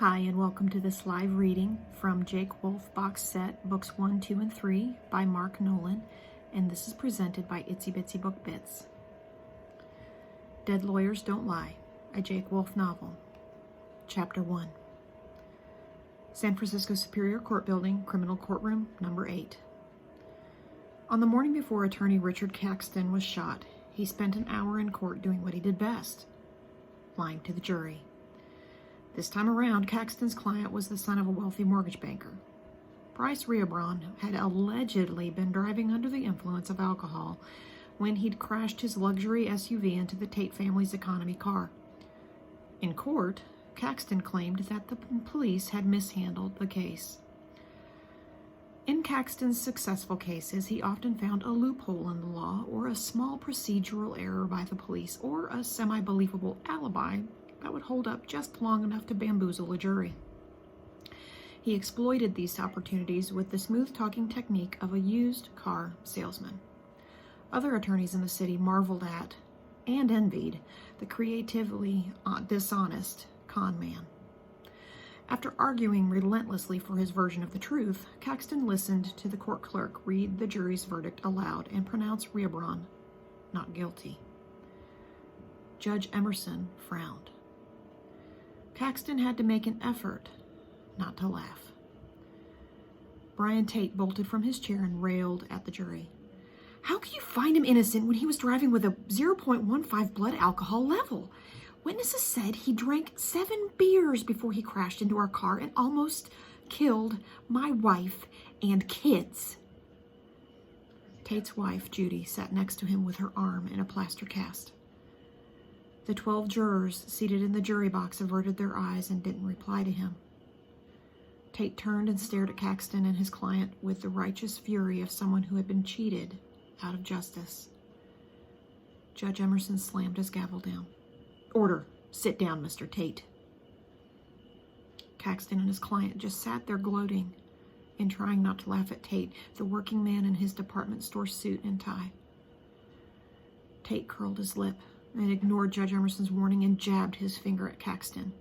Hi, and welcome to this live reading from Jake Wolfe box set, books 1, 2, and 3 by Mark Nolan, and this is presented by Itsy Bitsy Book Bits. Dead Lawyers Don't Lie, a Jake Wolfe novel. Chapter 1. San Francisco Superior Court Building, Criminal Courtroom, number 8. On the morning before attorney Richard Caxton was shot, he spent an hour in court doing what he did best, lying to the jury. This time around, Caxton's client was the son of a wealthy mortgage banker. Bryce Reabron had allegedly been driving under the influence of alcohol when he'd crashed his luxury SUV into the Tate family's economy car. In court, Caxton claimed that the police had mishandled the case. In Caxton's successful cases, he often found a loophole in the law or a small procedural error by the police or a semi-believable alibi that would hold up just long enough to bamboozle a jury. He exploited these opportunities with the smooth-talking technique of a used car salesman. Other attorneys in the city marveled at and envied the creatively dishonest con man. After arguing relentlessly for his version of the truth, Caxton listened to the court clerk read the jury's verdict aloud and pronounce Reabron not guilty. Judge Emerson frowned. Caxton had to make an effort not to laugh. Brian Tate bolted from his chair and railed at the jury. How can you find him innocent when he was driving with a 0.15 blood alcohol level? Witnesses said he drank 7 beers before he crashed into our car and almost killed my wife and kids. Tate's wife, Judy, sat next to him with her arm in a plaster cast. The 12 jurors seated in the jury box averted their eyes and didn't reply to him. Tate turned and stared at Caxton and his client with the righteous fury of someone who had been cheated out of justice. Judge Emerson slammed his gavel down. Order. Sit down, Mr. Tate. Caxton and his client just sat there gloating and trying not to laugh at Tate, the working man in his department store suit and tie. Tate curled his lip and ignored Judge Emerson's warning and jabbed his finger at Caxton.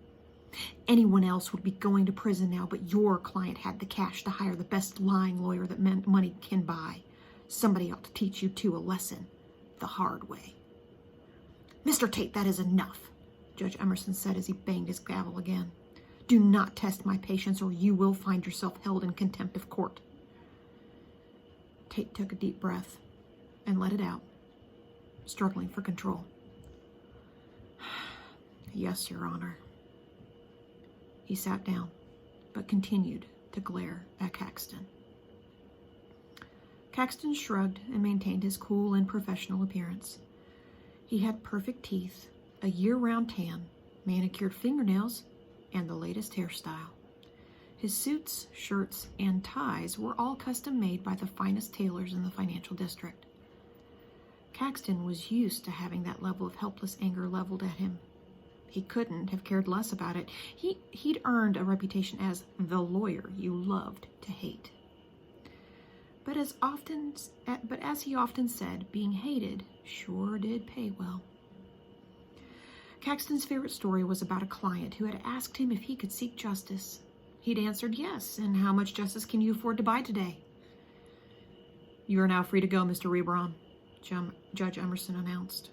Anyone else would be going to prison now, but your client had the cash to hire the best lying lawyer that money can buy. Somebody ought to teach you two a lesson, the hard way. Mr. Tate, that is enough, Judge Emerson said as he banged his gavel again. Do not test my patience or you will find yourself held in contempt of court. Tate took a deep breath and let it out, struggling for control. Yes, Your Honor. He sat down, but continued to glare at Caxton. Caxton shrugged and maintained his cool and professional appearance. He had perfect teeth, a year-round tan, manicured fingernails, and the latest hairstyle. His suits, shirts, and ties were all custom-made by the finest tailors in the financial district. Caxton was used to having that level of helpless anger leveled at him. He couldn't have cared less about it. He'd earned a reputation as the lawyer you loved to hate. But as he often said, being hated sure did pay well. Caxton's favorite story was about a client who had asked him if he could seek justice. He'd answered yes, and how much justice can you afford to buy today? You are now free to go, Mr. Reabron, Judge Emerson announced.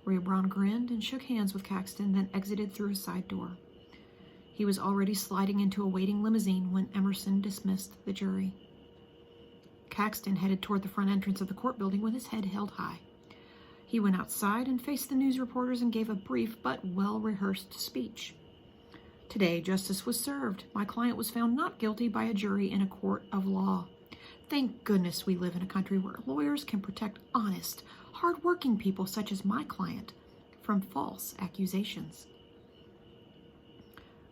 Reabron grinned and shook hands with Caxton, then exited through a side door. He was already sliding into a waiting limousine when Emerson dismissed the jury. Caxton headed toward the front entrance of the court building with his head held high. He went outside and faced the news reporters and gave a brief but well-rehearsed speech. Today, justice was served. My client was found not guilty by a jury in a court of law. Thank goodness we live in a country where lawyers can protect honest, hard-working people such as my client from false accusations.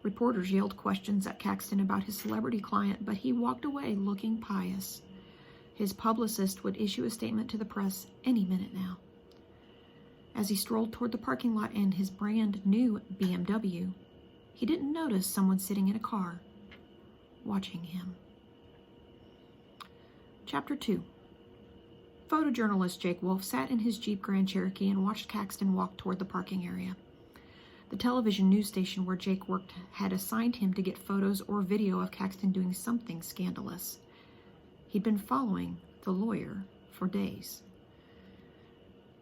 Reporters yelled questions at Caxton about his celebrity client, but he walked away looking pious. His publicist would issue a statement to the press any minute now. As he strolled toward the parking lot and his brand new BMW, he didn't notice someone sitting in a car, watching him. Chapter 2. Photojournalist Jake Wolfe sat in his Jeep Grand Cherokee and watched Caxton walk toward the parking area. The television news station where Jake worked had assigned him to get photos or video of Caxton doing something scandalous. He'd been following the lawyer for days.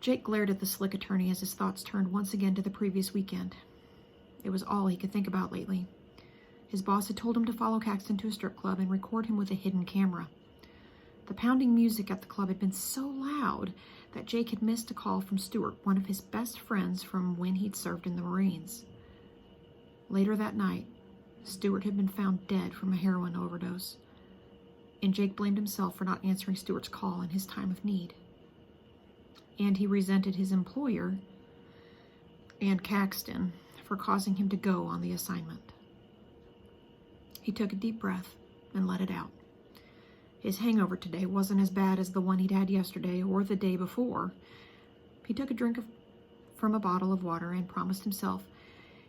Jake glared at the slick attorney as his thoughts turned once again to the previous weekend. It was all he could think about lately. His boss had told him to follow Caxton to a strip club and record him with a hidden camera. The pounding music at the club had been so loud that Jake had missed a call from Stuart, one of his best friends from when he'd served in the Marines. Later that night, Stuart had been found dead from a heroin overdose, and Jake blamed himself for not answering Stuart's call in his time of need. And he resented his employer and Caxton for causing him to go on the assignment. He took a deep breath and let it out. His hangover today wasn't as bad as the one he'd had yesterday or the day before. He took a drink from a bottle of water and promised himself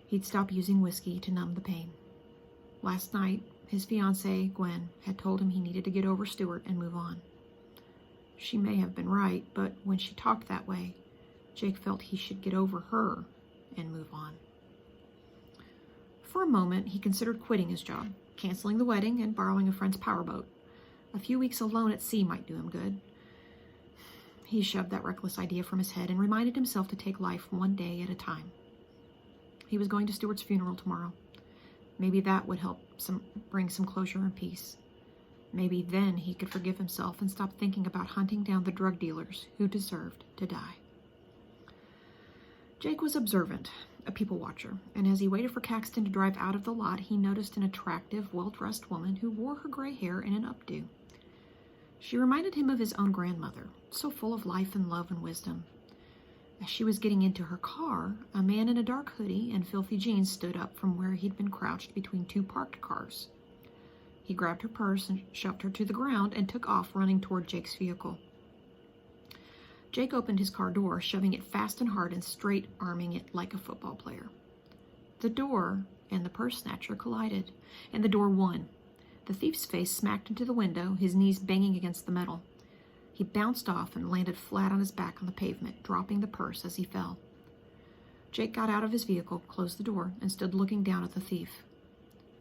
he'd stop using whiskey to numb the pain. Last night, his fiancée, Gwen, had told him he needed to get over Stuart and move on. She may have been right, but when she talked that way, Jake felt he should get over her and move on. For a moment, he considered quitting his job, canceling the wedding, and borrowing a friend's powerboat. A few weeks alone at sea might do him good. He shoved that reckless idea from his head and reminded himself to take life one day at a time. He was going to Stuart's funeral tomorrow. Maybe that would help bring some closure and peace. Maybe then he could forgive himself and stop thinking about hunting down the drug dealers who deserved to die. Jake was observant, a people watcher, and as he waited for Caxton to drive out of the lot, he noticed an attractive, well-dressed woman who wore her gray hair in an updo. She reminded him of his own grandmother, so full of life and love and wisdom. As she was getting into her car, a man in a dark hoodie and filthy jeans stood up from where he'd been crouched between two parked cars. He grabbed her purse and shoved her to the ground and took off, running toward Jake's vehicle. Jake opened his car door, shoving it fast and hard and straight-arming it like a football player. The door and the purse snatcher collided, and the door won. The thief's face smacked into the window, his knees banging against the metal. He bounced off and landed flat on his back on the pavement, dropping the purse as he fell. Jake got out of his vehicle, closed the door, and stood looking down at the thief.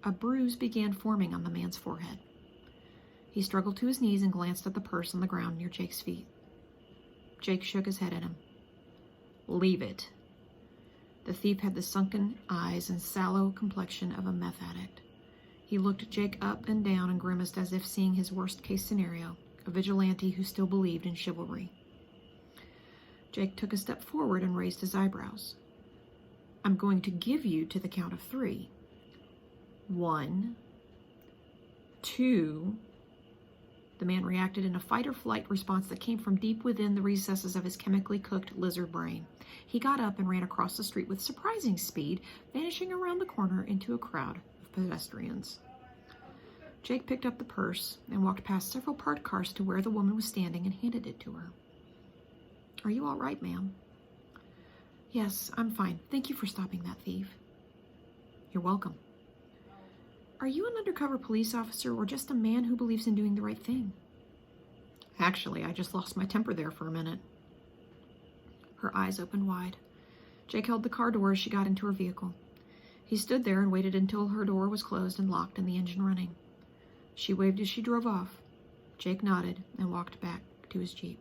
A bruise began forming on the man's forehead. He struggled to his knees and glanced at the purse on the ground near Jake's feet. Jake shook his head at him. "Leave it." The thief had the sunken eyes and sallow complexion of a meth addict. He looked Jake up and down and grimaced as if seeing his worst-case scenario, a vigilante who still believed in chivalry. Jake took a step forward and raised his eyebrows. "I'm going to give you to the count of 3. 1, 2. The man reacted in a fight-or-flight response that came from deep within the recesses of his chemically cooked lizard brain. He got up and ran across the street with surprising speed, vanishing around the corner into a crowd of pedestrians. Jake picked up the purse and walked past several parked cars to where the woman was standing and handed it to her. "Are you all right, ma'am?" "Yes, I'm fine. Thank you for stopping that thief." "You're welcome." "Are you an undercover police officer or just a man who believes in doing the right thing?" "Actually, I just lost my temper there for a minute." Her eyes opened wide. Jake held the car door as she got into her vehicle. He stood there and waited until her door was closed and locked and the engine running. She waved as she drove off. Jake nodded and walked back to his Jeep.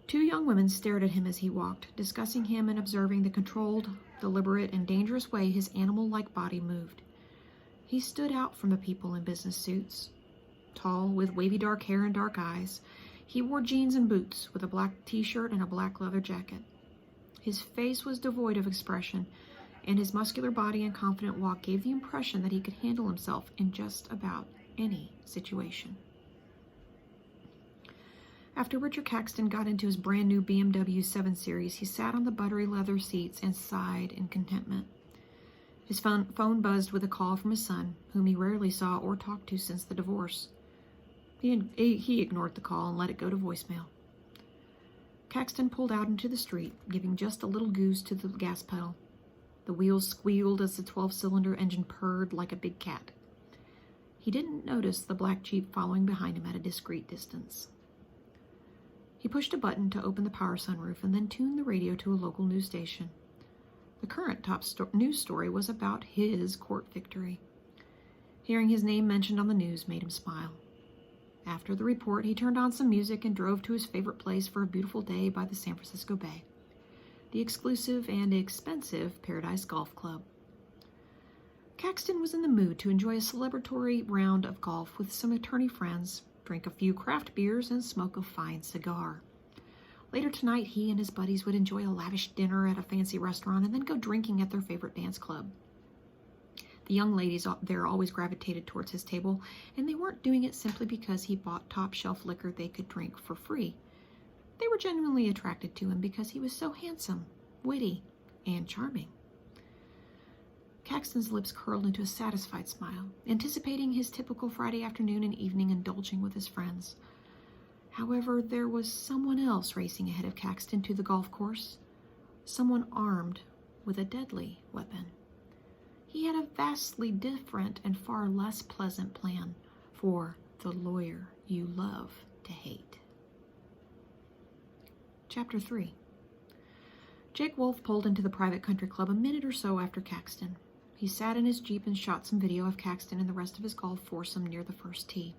2 young women stared at him as he walked, discussing him and observing the controlled, deliberate, and dangerous way his animal-like body moved. He stood out from the people in business suits. Tall, with wavy dark hair and dark eyes, he wore jeans and boots with a black t-shirt and a black leather jacket. His face was devoid of expression, and his muscular body and confident walk gave the impression that he could handle himself in just about any situation. After Richard Caxton got into his brand new BMW 7 Series, he sat on the buttery leather seats and sighed in contentment. His phone buzzed with a call from his son, whom he rarely saw or talked to since the divorce. He ignored the call and let it go to voicemail. Caxton pulled out into the street, giving just a little goose to the gas pedal. The wheels squealed as the 12-cylinder engine purred like a big cat. He didn't notice the black Jeep following behind him at a discreet distance. He pushed a button to open the power sunroof and then tuned the radio to a local news station. The current top news story was about his court victory. Hearing his name mentioned on the news made him smile. After the report, he turned on some music and drove to his favorite place for a beautiful day by the San Francisco Bay, the exclusive and expensive Paradise Golf Club. Caxton was in the mood to enjoy a celebratory round of golf with some attorney friends, drink a few craft beers, and smoke a fine cigar. Later tonight, he and his buddies would enjoy a lavish dinner at a fancy restaurant and then go drinking at their favorite dance club. The young ladies there always gravitated towards his table, and they weren't doing it simply because he bought top-shelf liquor they could drink for free. They were genuinely attracted to him because he was so handsome, witty, and charming. Caxton's lips curled into a satisfied smile, anticipating his typical Friday afternoon and evening indulging with his friends. However, there was someone else racing ahead of Caxton to the golf course, someone armed with a deadly weapon. He had a vastly different and far less pleasant plan for the lawyer you love to hate. Chapter 3. Jake Wolfe pulled into the private country club a minute or so after Caxton. He sat in his Jeep and shot some video of Caxton and the rest of his golf foursome near the first tee.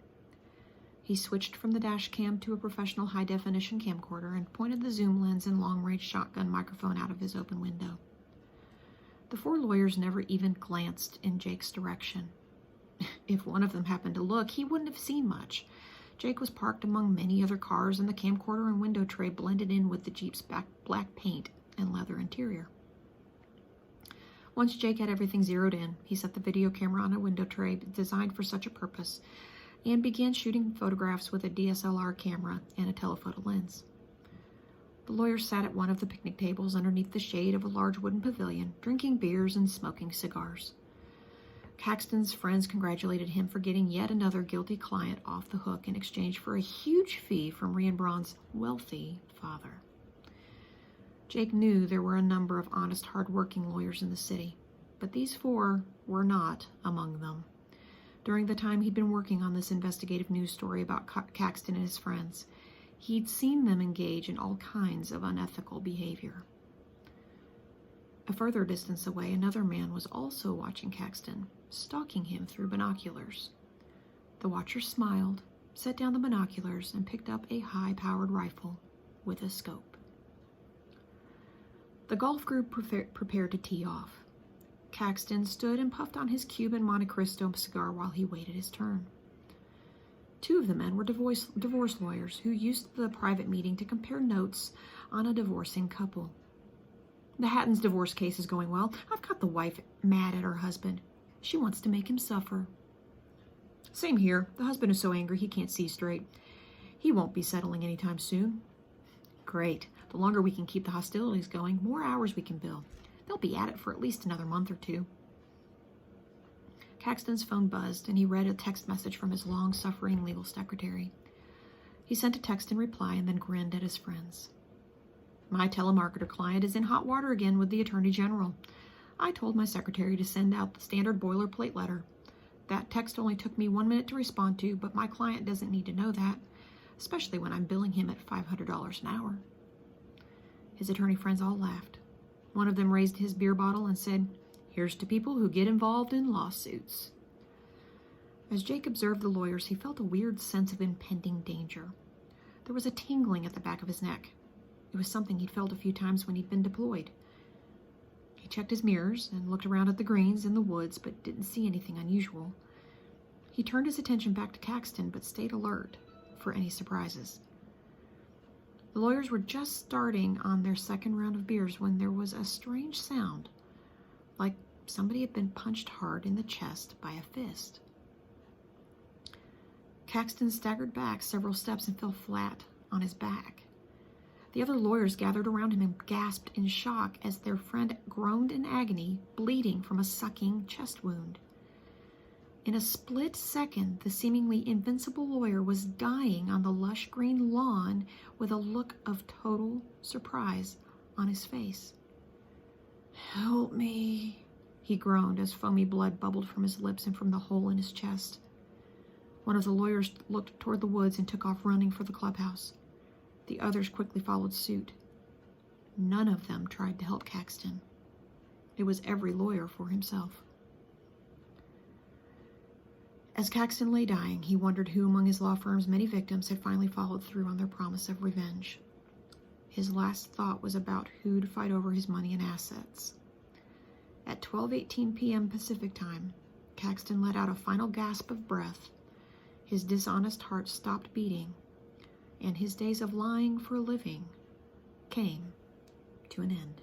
He switched from the dash cam to a professional high-definition camcorder and pointed the zoom lens and long-range shotgun microphone out of his open window. The four lawyers never even glanced in Jake's direction. If one of them happened to look, he wouldn't have seen much. Jake was parked among many other cars, and the camcorder and window tray blended in with the Jeep's black paint and leather interior. Once Jake had everything zeroed in, he set the video camera on a window tray designed for such a purpose and began shooting photographs with a DSLR camera and a telephoto lens. The lawyers sat at one of the picnic tables underneath the shade of a large wooden pavilion, drinking beers and smoking cigars. Caxton's friends congratulated him for getting yet another guilty client off the hook in exchange for a huge fee from Rian Braun's wealthy father. Jake knew there were a number of honest, hard-working lawyers in the city, but these four were not among them. During the time he'd been working on this investigative news story about Caxton and his friends, he'd seen them engage in all kinds of unethical behavior. A further distance away, another man was also watching Caxton, stalking him through binoculars. The watcher smiled, set down the binoculars, and picked up a high-powered rifle with a scope. The golf group prepared to tee off. Caxton stood and puffed on his Cuban Monte Cristo cigar while he waited his turn. Two of the men were divorce lawyers who used the private meeting to compare notes on a divorcing couple. The Hatton's divorce case is going well. I've got the wife mad at her husband. She wants to make him suffer. Same here. The husband is so angry he can't see straight. He won't be settling anytime soon. Great. The longer we can keep the hostilities going, more hours we can bill. They'll be at it for at least another month or two. Caxton's phone buzzed, and he read a text message from his long-suffering legal secretary. He sent a text in reply and then grinned at his friends. My telemarketer client is in hot water again with the Attorney General. I told my secretary to send out the standard boilerplate letter. That text only took me 1 minute to respond to, but my client doesn't need to know that, especially when I'm billing him at $500 an hour. His attorney friends all laughed. One of them raised his beer bottle and said, "Here's to people who get involved in lawsuits." As Jake observed the lawyers, he felt a weird sense of impending danger. There was a tingling at the back of his neck. It was something he'd felt a few times when he'd been deployed. He checked his mirrors and looked around at the greens and the woods, but didn't see anything unusual. He turned his attention back to Caxton, but stayed alert for any surprises. The lawyers were just starting on their second round of beers when there was a strange sound, like somebody had been punched hard in the chest by a fist. Caxton staggered back several steps and fell flat on his back. The other lawyers gathered around him and gasped in shock as their friend groaned in agony, bleeding from a sucking chest wound. In a split second, the seemingly invincible lawyer was dying on the lush green lawn with a look of total surprise on his face. "Help me," he groaned as foamy blood bubbled from his lips and from the hole in his chest. One of the lawyers looked toward the woods and took off running for the clubhouse. The others quickly followed suit. None of them tried to help Caxton. It was every lawyer for himself. As Caxton lay dying, he wondered who among his law firm's many victims had finally followed through on their promise of revenge. His last thought was about who to fight over his money and assets. At 12:18 p.m. Pacific time, Caxton let out a final gasp of breath. His dishonest heart stopped beating, and his days of lying for a living came to an end.